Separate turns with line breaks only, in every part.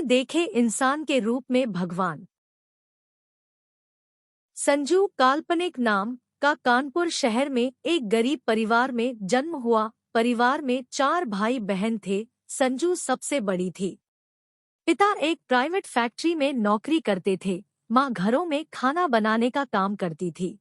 देखे इंसान के रूप में भगवान। संजू काल्पनिक नाम का कानपुर शहर में एक गरीब परिवार में जन्म हुआ। परिवार में 4 भाई बहन थे। संजू सबसे बड़ी थी। पिता एक प्राइवेट फैक्ट्री में नौकरी करते थे। माँ घरों में खाना बनाने का काम करती थी।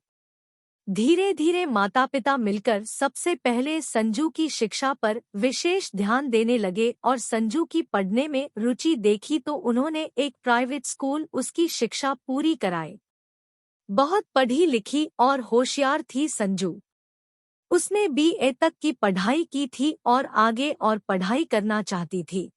धीरे धीरे माता पिता मिलकर सबसे पहले संजू की शिक्षा पर विशेष ध्यान देने लगे और संजू की पढ़ने में रुचि देखी तो उन्होंने एक प्राइवेट स्कूल उसकी शिक्षा पूरी कराई। बहुत पढ़ी लिखी और होशियार थी संजू। उसने बीए तक की पढ़ाई की थी और आगे और पढ़ाई करना चाहती थी।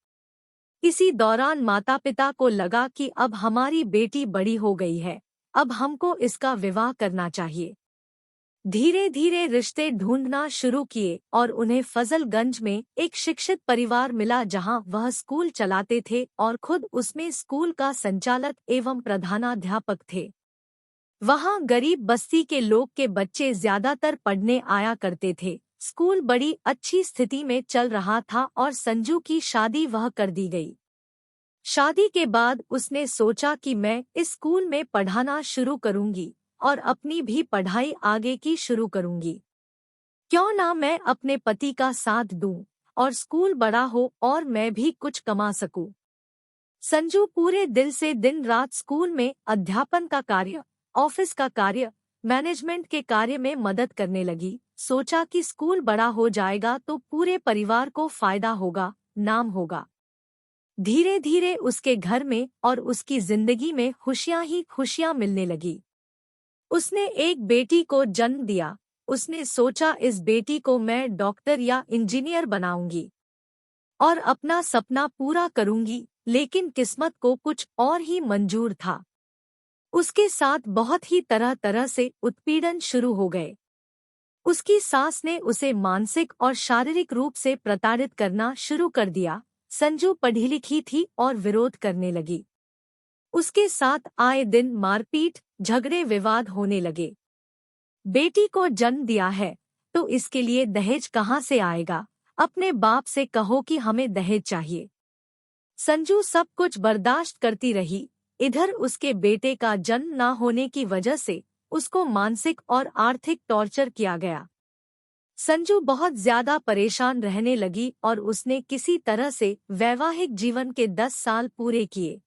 इसी दौरान माता पिता को लगा कि अब हमारी बेटी बड़ी हो गई है, अब हमको इसका विवाह करना चाहिए। धीरे धीरे रिश्ते ढूंढना शुरू किए और उन्हें फजलगंज में एक शिक्षित परिवार मिला जहां वह स्कूल चलाते थे और खुद उसमें स्कूल का संचालक एवं प्रधानाध्यापक थे। वहां गरीब बस्ती के लोग के बच्चे ज्यादातर पढ़ने आया करते थे। स्कूल बड़ी अच्छी स्थिति में चल रहा था और संजू की शादी वह कर दी गई। शादी के बाद उसने सोचा कि मैं इस स्कूल में पढ़ाना शुरू करूंगी और अपनी भी पढ़ाई आगे की शुरू करूंगी। क्यों ना मैं अपने पति का साथ दूं और स्कूल बड़ा हो और मैं भी कुछ कमा सकूं। संजू पूरे दिल से दिन रात स्कूल में अध्यापन का कार्य, ऑफिस का कार्य, मैनेजमेंट के कार्य में मदद करने लगी। सोचा कि स्कूल बड़ा हो जाएगा तो पूरे परिवार को फायदा होगा, नाम होगा। धीरे धीरे उसके घर में और उसकी जिंदगी में खुशियां ही खुशियां मिलने लगी। उसने एक बेटी को जन्म दिया। उसने सोचा इस बेटी को मैं डॉक्टर या इंजीनियर बनाऊंगी और अपना सपना पूरा करूंगी, लेकिन किस्मत को कुछ और ही मंजूर था। उसके साथ बहुत ही तरह तरह से उत्पीड़न शुरू हो गए। उसकी सास ने उसे मानसिक और शारीरिक रूप से प्रताड़ित करना शुरू कर दिया। संजू पढ़ी लिखी थी और विरोध करने लगी। उसके साथ आए दिन मारपीट, झगड़े विवाद होने लगे। बेटी को जन्म दिया है तो इसके लिए दहेज कहाँ से आएगा? अपने बाप से कहो कि हमें दहेज चाहिए। संजू सब कुछ बर्दाश्त करती रही। इधर उसके बेटे का जन्म न होने की वजह से उसको मानसिक और आर्थिक टॉर्चर किया गया। संजू बहुत ज्यादा परेशान रहने लगी और उसने किसी तरह से वैवाहिक जीवन के 10 साल पूरे किए।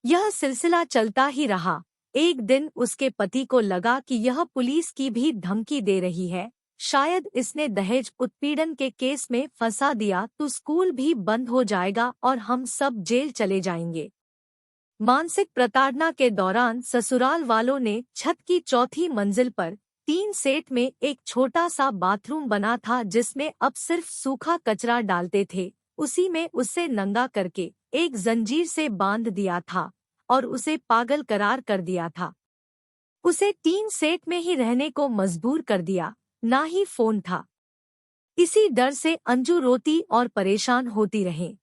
यह सिलसिला चलता ही रहा। एक दिन उसके पति को लगा कि यह पुलिस की भी धमकी दे रही है, शायद इसने दहेज उत्पीड़न के केस में फंसा दिया तो स्कूल भी बंद हो जाएगा और हम सब जेल चले जाएंगे। मानसिक प्रताड़ना के दौरान ससुराल वालों ने छत की 4थी मंजिल पर 3 सेट में एक छोटा सा बाथरूम बना था जिसमें अब सिर्फ सूखा कचरा डालते थे। उसी में उसे नंगा करके एक जंजीर से बांध दिया था और उसे पागल करार कर दिया था। उसे 3 सेट में ही रहने को मजबूर कर दिया। ना ही फोन था। इसी डर से अंजू रोती और परेशान होती रही।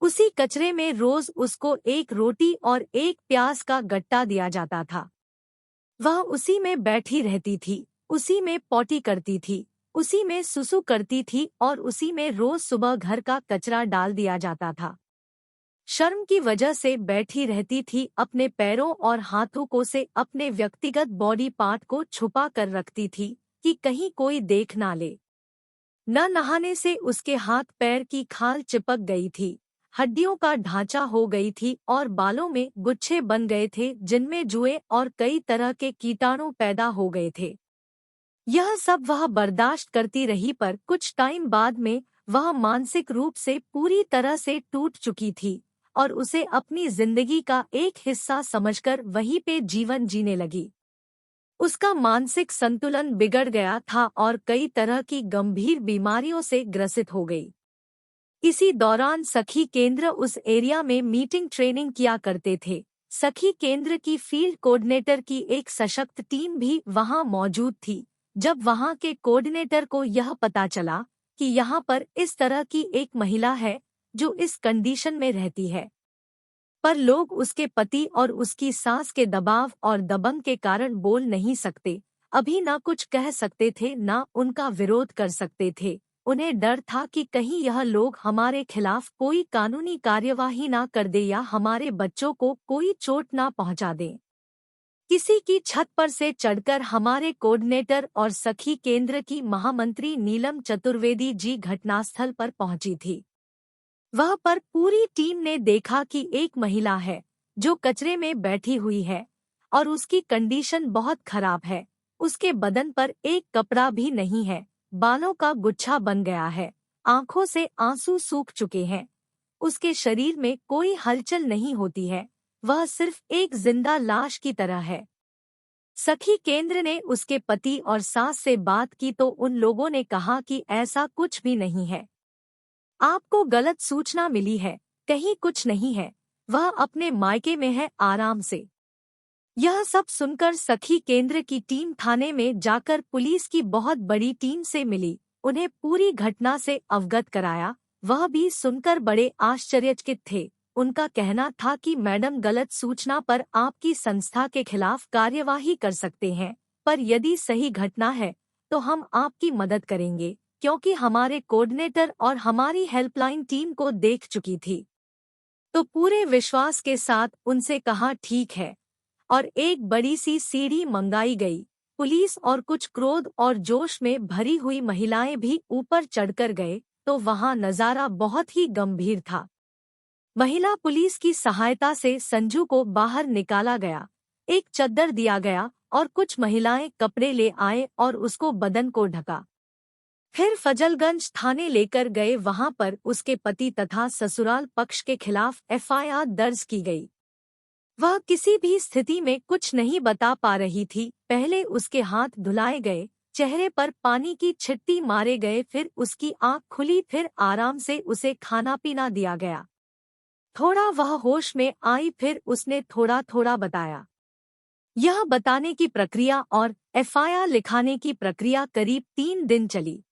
उसी कचरे में रोज उसको एक रोटी और एक प्याज का गट्टा दिया जाता था। वह उसी में बैठी रहती थी, उसी में पॉटी करती थी, उसी में सुसु करती थी और उसी में रोज सुबह घर का कचरा डाल दिया जाता था। शर्म की वजह से बैठी रहती थी। अपने पैरों और हाथों को से अपने व्यक्तिगत बॉडी पार्ट को छुपा कर रखती थी कि कहीं कोई देख ना ले। न नहाने से उसके हाथ पैर की खाल चिपक गई थी, हड्डियों का ढांचा हो गई थी और बालों में गुच्छे बन गए थे जिनमें जुए और कई तरह के कीटाणु पैदा हो गए थे। यह सब वह बर्दाश्त करती रही पर कुछ टाइम बाद में वह मानसिक रूप से पूरी तरह से टूट चुकी थी और उसे अपनी जिंदगी का एक हिस्सा समझकर वहीं पे जीवन जीने लगी। उसका मानसिक संतुलन बिगड़ गया था और कई तरह की गंभीर बीमारियों से ग्रसित हो गई। इसी दौरान सखी केंद्र उस एरिया में मीटिंग ट्रेनिंग किया करते थे। सखी केंद्र की फील्ड कोऑर्डिनेटर की एक सशक्त टीम भी वहां मौजूद थी। जब वहां के कोऑर्डिनेटर को यह पता चला कि यहाँ पर इस तरह की एक महिला है जो इस कंडीशन में रहती है, पर लोग उसके पति और उसकी सास के दबाव और दबंग के कारण बोल नहीं सकते, अभी ना कुछ कह सकते थे ना उनका विरोध कर सकते थे। उन्हें डर था कि कहीं यह लोग हमारे खिलाफ कोई कानूनी कार्यवाही ना कर दे या हमारे बच्चों को कोई चोट ना पहुंचा दे। किसी की छत पर से चढ़कर हमारे कोऑर्डिनेटर और सखी केंद्र की महामंत्री नीलम चतुर्वेदी जी घटनास्थल पर पहुंची थी। वह पर पूरी टीम ने देखा कि एक महिला है जो कचरे में बैठी हुई है और उसकी कंडीशन बहुत खराब है। उसके बदन पर एक कपड़ा भी नहीं है, बालों का गुच्छा बन गया है, आंखों से आंसू सूख चुके हैं, उसके शरीर में कोई हलचल नहीं होती है, वह सिर्फ एक जिंदा लाश की तरह है। सखी केंद्र ने उसके पति और सास से बात की तो उन लोगों ने कहा कि ऐसा कुछ भी नहीं है, आपको गलत सूचना मिली है, कहीं कुछ नहीं है, वह अपने मायके में है आराम से। यह सब सुनकर सखी केंद्र की टीम थाने में जाकर पुलिस की बहुत बड़ी टीम से मिली, उन्हें पूरी घटना से अवगत कराया। वह भी सुनकर बड़े आश्चर्यचकित थे। उनका कहना था कि मैडम, गलत सूचना पर आपकी संस्था के खिलाफ कार्यवाही कर सकते हैं, पर यदि सही घटना है तो हम आपकी मदद करेंगे, क्योंकि हमारे कोऑर्डिनेटर और हमारी हेल्पलाइन टीम को देख चुकी थी। तो पूरे विश्वास के साथ उनसे कहा ठीक है, और एक बड़ी सी सीढ़ी मंगाई गई। पुलिस और कुछ क्रोध और जोश में भरी हुई महिलाएं भी ऊपर चढ़कर गए तो वहां नजारा बहुत ही गंभीर था। महिला पुलिस की सहायता से संजू को बाहर निकाला गया, एक चद्दर दिया गया और कुछ महिलाएं कपड़े ले आए और उसको बदन को ढका। फिर फजलगंज थाने लेकर गए, वहां पर उसके पति तथा ससुराल पक्ष के खिलाफ एफआईआर दर्ज की गई। वह किसी भी स्थिति में कुछ नहीं बता पा रही थी। पहले उसके हाथ धुलाए गए, चेहरे पर पानी की छिट्टी मारे गए, फिर उसकी आंख खुली, फिर आराम से उसे खाना पीना दिया गया। थोड़ा वह होश में आई, फिर उसने थोड़ा थोड़ा बताया। यह बताने की प्रक्रिया और एफआईआर लिखाने की प्रक्रिया करीब 3 दिन चली।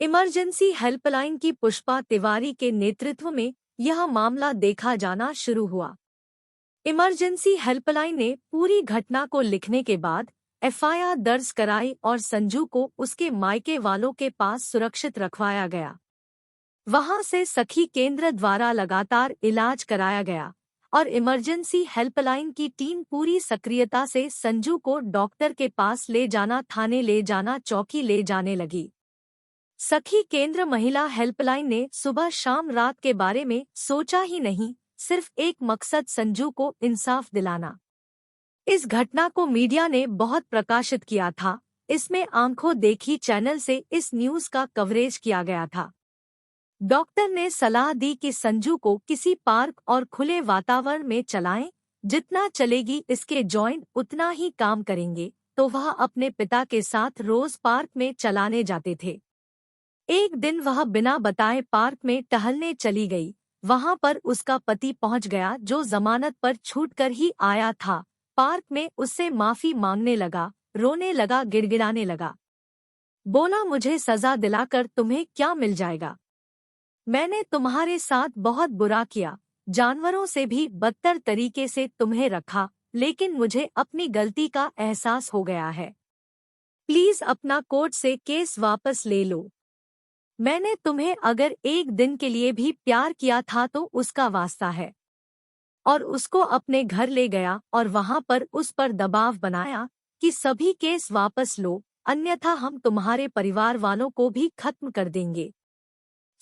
इमरजेंसी हेल्पलाइन की पुष्पा तिवारी के नेतृत्व में यह मामला देखा जाना शुरू हुआ। इमरजेंसी हेल्पलाइन ने पूरी घटना को लिखने के बाद एफआईआर दर्ज कराई और संजू को उसके मायके वालों के पास सुरक्षित रखवाया गया। वहां से सखी केंद्र द्वारा लगातार इलाज कराया गया और इमरजेंसी हेल्पलाइन की टीम पूरी सक्रियता से संजू को डॉक्टर के पास ले जाना, थाने ले जाना, चौकी ले जाने लगी। सखी केंद्र महिला हेल्पलाइन ने सुबह शाम रात के बारे में सोचा ही नहीं, सिर्फ एक मकसद, संजू को इंसाफ दिलाना। इस घटना को मीडिया ने बहुत प्रकाशित किया था। इसमें आंखों देखी चैनल से इस न्यूज का कवरेज किया गया था। डॉक्टर ने सलाह दी कि संजू को किसी पार्क और खुले वातावरण में चलाएं, जितना चलेगी इसके जॉइंट उतना ही काम करेंगे। तो वह अपने पिता के साथ रोज पार्क में चलाने जाते थे। एक दिन वह बिना बताए पार्क में टहलने चली गई। वहां पर उसका पति पहुंच गया, जो जमानत पर छूटकर ही आया था। पार्क में उससे माफी मांगने लगा, रोने लगा, गिड़गिड़ाने लगा। बोला, मुझे सजा दिलाकर तुम्हें क्या मिल जाएगा? मैंने तुम्हारे साथ बहुत बुरा किया, जानवरों से भी बदतर तरीके से तुम्हें रखा, लेकिन मुझे अपनी गलती का एहसास हो गया है। प्लीज अपना कोर्ट से केस वापस ले लो। मैंने तुम्हें अगर एक दिन के लिए भी प्यार किया था तो उसका वास्ता है। और उसको अपने घर ले गया और वहां पर उस पर दबाव बनाया कि सभी केस वापस लो, अन्यथा हम तुम्हारे परिवार वालों को भी खत्म कर देंगे।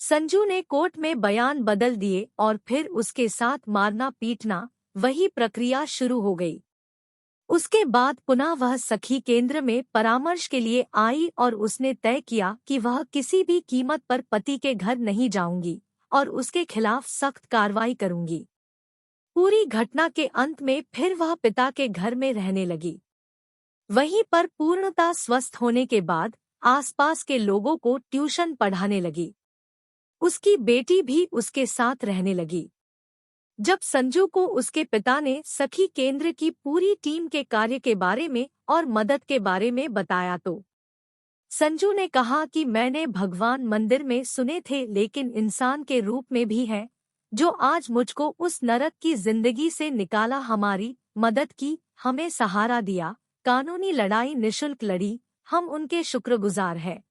संजू ने कोर्ट में बयान बदल दिए और फिर उसके साथ मारना पीटना, वही प्रक्रिया शुरू हो गई। उसके बाद पुनः वह सखी केंद्र में परामर्श के लिए आई और उसने तय किया कि वह किसी भी कीमत पर पति के घर नहीं जाऊंगी और उसके खिलाफ सख्त कार्रवाई करूंगी। पूरी घटना के अंत में फिर वह पिता के घर में रहने लगी। वहीं पर पूर्णतः स्वस्थ होने के बाद आसपास के लोगों को ट्यूशन पढ़ाने लगी। उसकी बेटी भी उसके साथ रहने लगी। जब संजू को उसके पिता ने सखी केंद्र की पूरी टीम के कार्य के बारे में और मदद के बारे में बताया तो संजू ने कहा कि मैंने भगवान मंदिर में सुने थे, लेकिन इंसान के रूप में भी है, जो आज मुझको उस नरक की जिंदगी से निकाला, हमारी मदद की, हमें सहारा दिया, कानूनी लड़ाई निशुल्क लड़ी, हम उनके शुक्रगुजार हैं।